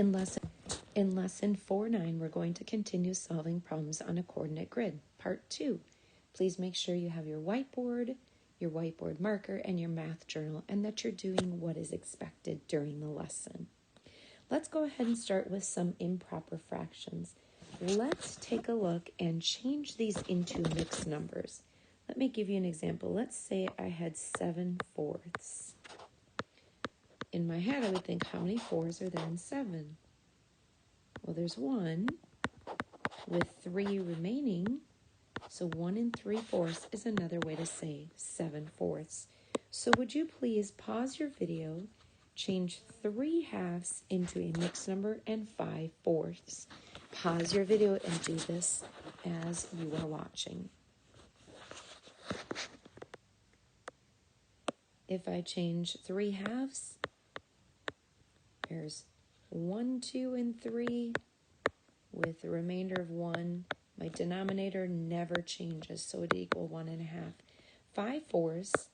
In lesson 4-9, we're going to continue solving problems on a coordinate grid, part 2. Please make sure you have your whiteboard marker, and your math journal, and that you're doing what is expected during the lesson. Let's go ahead and start with some improper fractions. Let's take a look and change these into mixed numbers. Let me give you an example. Let's say I had 7/4. In my head, I would think, how many 4s are there in 7? Well, there's 1 with 3 remaining. So 1 3/4 is another way to say 7/4. So would you please pause your video, change 3/2 into a mixed number and 5/4. Pause your video and do this as you are watching. If I change 3/2, there's 1, 2, and 3 with a remainder of 1. My denominator never changes, so it equal 1 1/2. 5/4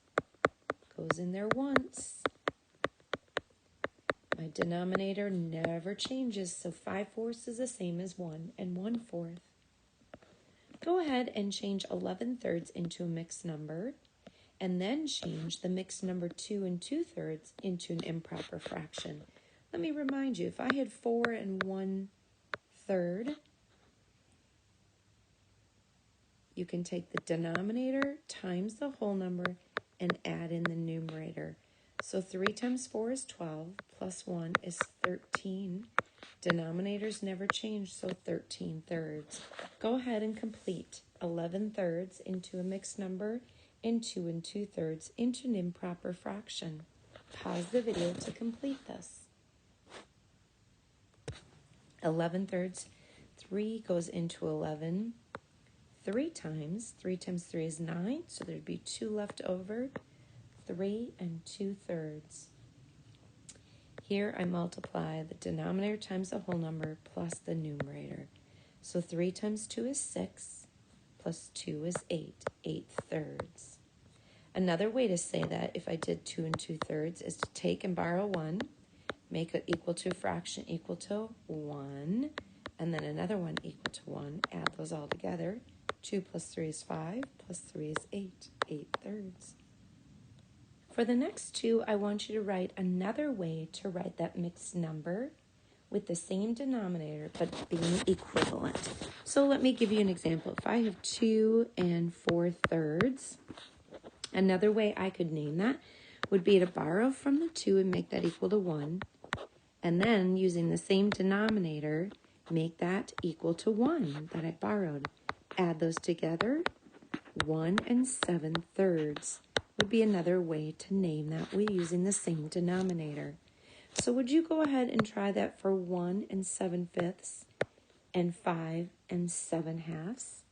goes in there once. My denominator never changes, so 5/4 is the same as 1 1/4. Go ahead and change 11/3 into a mixed number, and then change the mixed number 2 2/3 into an improper fraction. Let me remind you, if I had 4 1/3, you can take the denominator times the whole number and add in the numerator. So 3 times 4 is 12, plus 1 is 13. Denominators never change, so 13/3. Go ahead and complete 11/3 into a mixed number and 2 2/3 into an improper fraction. Pause the video to complete this. 11/3, 3 goes into 11. 3 times 3 is 9, so there'd be 2 left over. 3 2/3. Here I multiply the denominator times the whole number plus the numerator. So 3 times 2 is 6, plus 2 is 8, 8/3. Another way to say that, if I did 2 2/3, is to take and borrow 1, make it equal to a fraction equal to 1, and then another one equal to 1. Add those all together. 2 plus 3 is 5, plus 3 is 8, 8/3. For the next two, I want you to write another way to write that mixed number with the same denominator, but being equivalent. So let me give you an example. If I have 2 4/3, another way I could name that would be to borrow from the 2 and make that equal to 1, and then using the same denominator, make that equal to 1 that I borrowed. Add those together. 1 7/3 would be another way to name that way using the same denominator. So would you go ahead and try that for 1 7/5 and 5 7/2?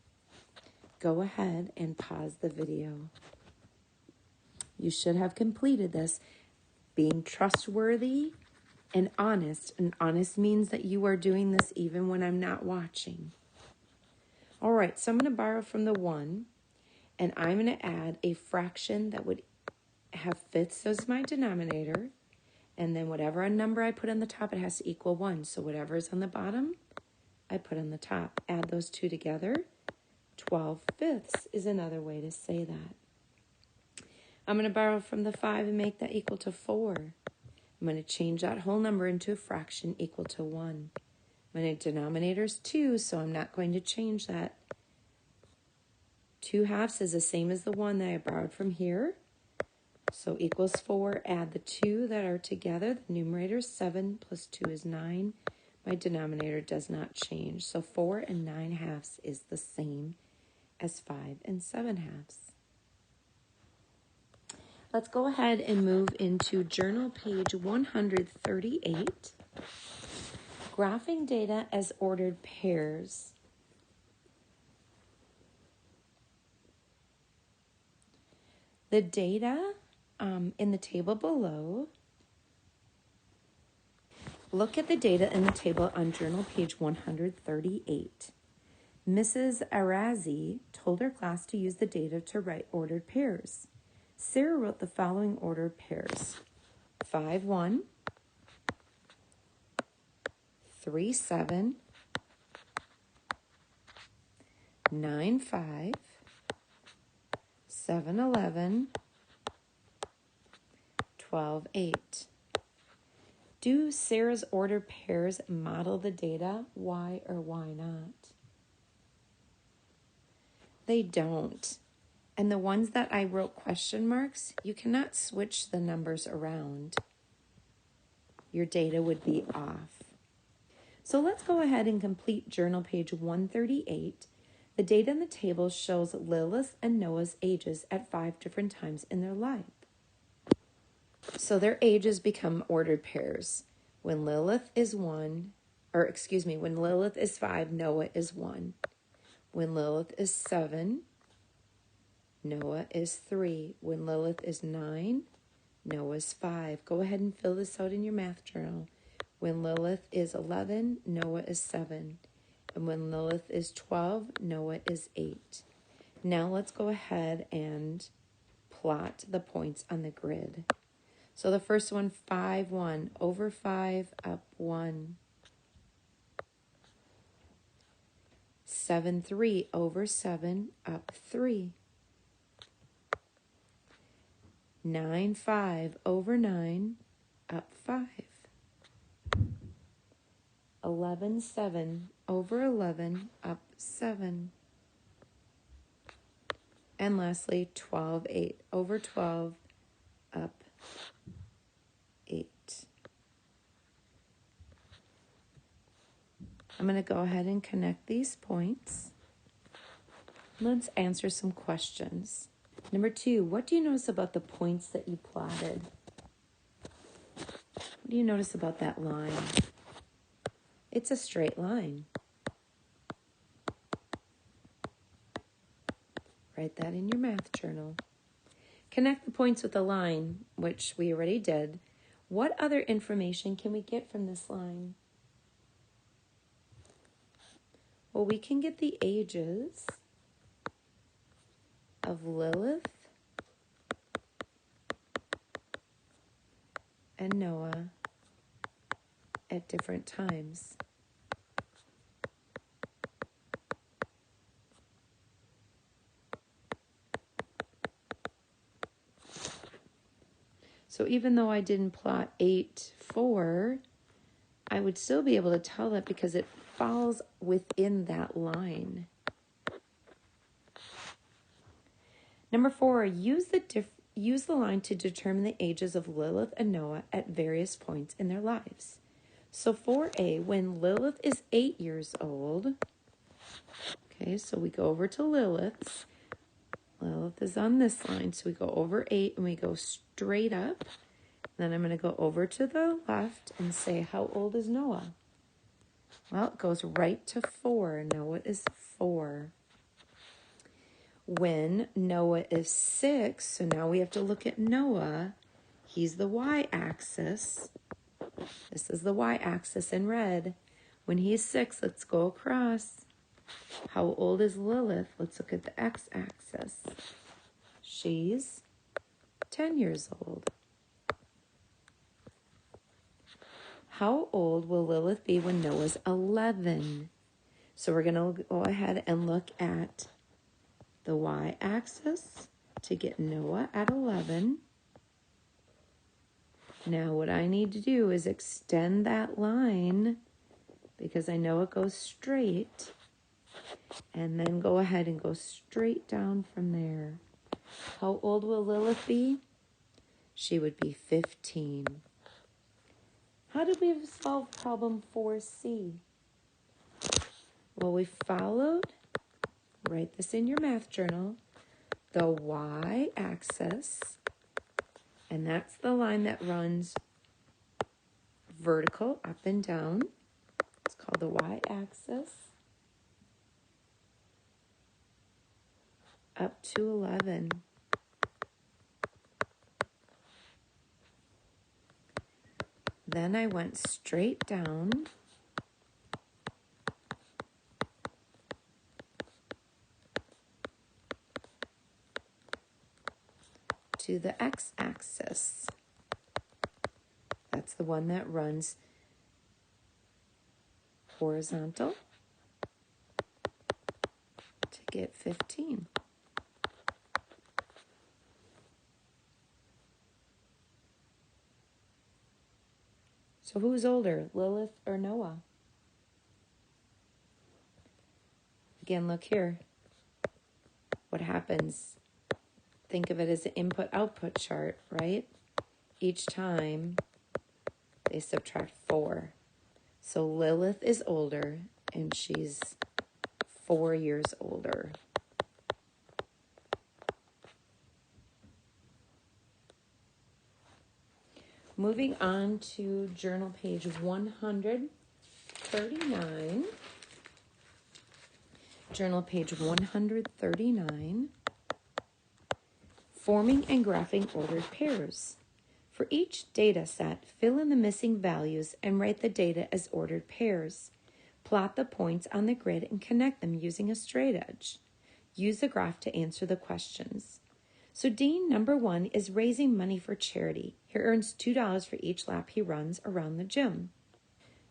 Go ahead and pause the video. You should have completed this. Being trustworthy and honest means that you are doing this even when I'm not watching. All right, so I'm going to borrow from the 1, and I'm going to add a fraction that would have fifths as my denominator, and then whatever number I put on the top, it has to equal 1. So whatever is on the bottom, I put on the top. Add those two together. 12/5 is another way to say that. I'm going to borrow from the 5 and make that equal to 4. I'm going to change that whole number into a fraction equal to 1. My denominator is 2, so I'm not going to change that. 2/2 is the same as the 1 that I borrowed from here. So equals 4. Add the 2 that are together. The numerator is 7, plus 2 is 9. My denominator does not change. So 4 9/2 is the same as 5 7/2. Let's go ahead and move into journal page 138. Graphing data as ordered pairs. The data in the table below. Look at the data in the table on journal page 138. Mrs. Arazi told her class to use the data to write ordered pairs. Sarah wrote the following ordered pairs: 5 1, 3, 7, 9, 5, 7, 11, 12, 8. Do Sarah's ordered pairs model the data? Why or why not? They don't. And the ones that I wrote question marks, you cannot switch the numbers around. Your data would be off. So let's go ahead and complete journal page 138. The data in the table shows Lilith and Noah's ages at 5 different times in their life. So their ages become ordered pairs. When Lilith is when Lilith is 5, Noah is 1. When Lilith is 7, Noah is 3. When Lilith is 9, Noah is 5. Go ahead and fill this out in your math journal. When Lilith is 11, Noah is 7. And when Lilith is 12, Noah is 8. Now let's go ahead and plot the points on the grid. So the first one, 5, 1, over 5, up 1. 7, 3, over 7, up 3. 9, 5, over 9, up 5. 11, 7, over 11, up 7. And lastly, 12, 8, over 12, up 8. I'm going to go ahead and connect these points. Let's answer some questions. Number 2, what do you notice about the points that you plotted? What do you notice about that line? It's a straight line. Write that in your math journal. Connect the points with a line, which we already did. What other information can we get from this line? Well, we can get the ages of Lilith and Noah at different times. So even though I didn't plot 8, 4, I would still be able to tell that because it falls within that line. Number 4, use the line to determine the ages of Lilith and Noah at various points in their lives. So 4a, when Lilith is 8 years old, okay, so we go over to Lilith's. Lilith is on this line, so we go over 8 and we go straight up. Then I'm going to go over to the left and say, how old is Noah? Well, it goes right to 4. Noah is 4. When Noah is 6, so now we have to look at Noah. He's the y-axis. This is the y-axis in red. When he's 6, let's go across. How old is Lilith? Let's look at the x-axis. She's 10 years old. How old will Lilith be when Noah's 11? So we're going to go ahead and look at the y-axis to get Noah at 11. Now what I need to do is extend that line because I know it goes straight, and then go ahead and go straight down from there. How old will Lilith be? She would be 15. How did we solve problem 4C? Well, we followed, write this in your math journal, the y-axis, and that's the line that runs vertical up and down. It's called the y-axis. Up to 11. Then I went straight down to the x-axis. That's the one that runs horizontal to get 15. So who's older, Lilith or Noah? Again, look here. What happens? Think of it as an input-output chart, right? Each time they subtract 4. So Lilith is older, and she's 4 years older. Moving on to journal page 139. Journal page 139. Forming and graphing ordered pairs. For each data set, fill in the missing values and write the data as ordered pairs. Plot the points on the grid and connect them using a straight edge. Use the graph to answer the questions. So Dean, number 1, is raising money for charity. He earns $2 for each lap he runs around the gym.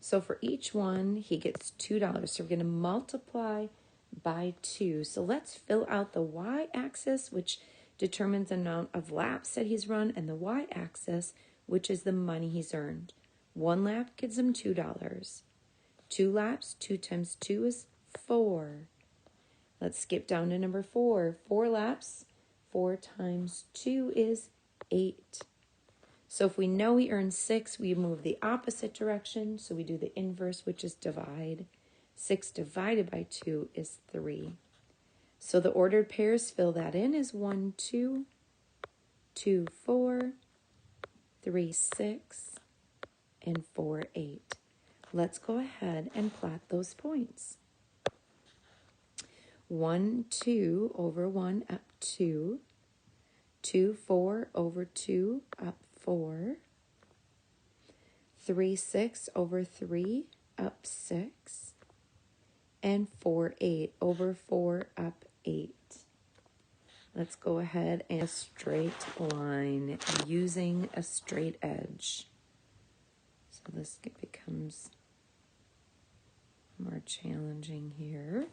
So for each one, he gets $2. So we're going to multiply by 2. So let's fill out the y-axis, which determines the amount of laps that he's run, and the y-axis, which is the money he's earned. 1 lap gives him $2. 2 laps, 2 times 2 is 4. Let's skip down to number 4. 4 laps, 4 times 2 is 8. So if we know he earns 6, we move the opposite direction. So we do the inverse, which is divide. 6 divided by 2 is 3. So the ordered pairs, fill that in, is 1, 2, 2, 4, 3, 6, and 4, 8. Let's go ahead and plot those points. 1, 2 over 1 up 2. 2, 4 over 2 up 4. 3, 6 over 3 up 6. And 4, 8 over 4 up 8. Let's go ahead and a straight line using a straight edge. So this becomes more challenging here.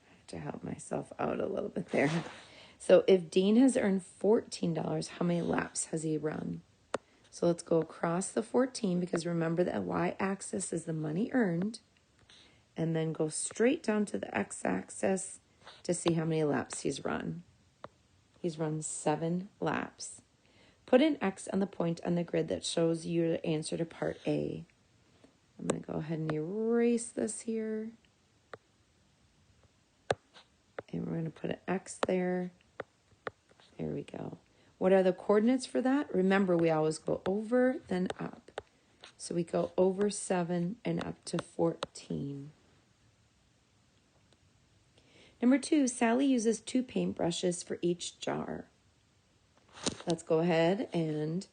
I have to help myself out a little bit there. So if Dean has earned $14, how many laps has he run? So let's go across the 14, because remember that y-axis is the money earned, and then go straight down to the x-axis to see how many laps he's run. He's run 7 laps. Put an X on the point on the grid that shows you the answer to part A. I'm going to go ahead and erase this here. And we're going to put an X there. There we go. What are the coordinates for that? Remember, we always go over, then up. So we go over 7 and up to 14. Number 2, Sally uses 2 paintbrushes for each jar. Let's go ahead and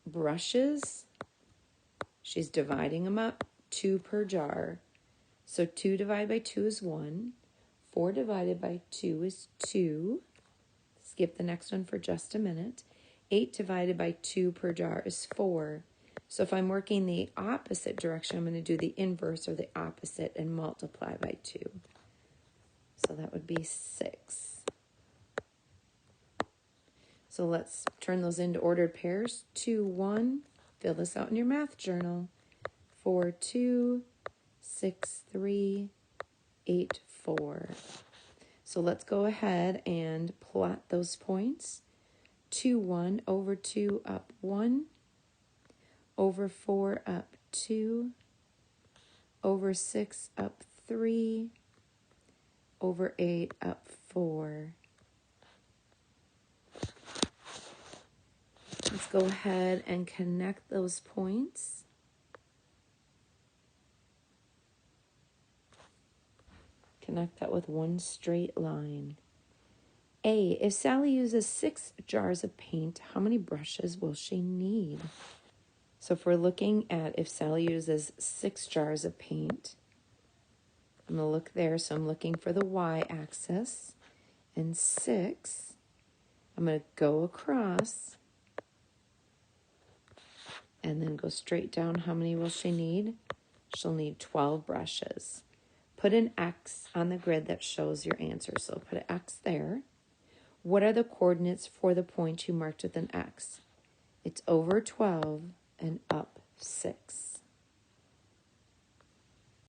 brushes. She's dividing them up, 2 per jar. So 2 divided by 2 is 1. 4 divided by 2 is 2. Skip the next one for just a minute. 8 divided by 2 per jar is 4. So if I'm working the opposite direction, I'm going to do the inverse or the opposite and multiply by 2. So that would be 6. So let's turn those into ordered pairs. 2, 1. Fill this out in your math journal. 4, 2. 6, 3. 8, 4. So let's go ahead and plot those points. 2, 1 over 2 up 1. Over 4 up 2. Over 6 up 3. Over 8 up 4. Let's go ahead and connect those points. Connect that with one straight line. A, if Sally uses 6 jars of paint, how many brushes will she need? So if we're looking at if Sally uses 6 jars of paint, I'm going to look there. So I'm looking for the y-axis. And 6, I'm going to go across. And then go straight down. How many will she need? She'll need 12 brushes. Put an X on the grid that shows your answer. So put an X there. What are the coordinates for the point you marked with an X? It's over 12 and up 6.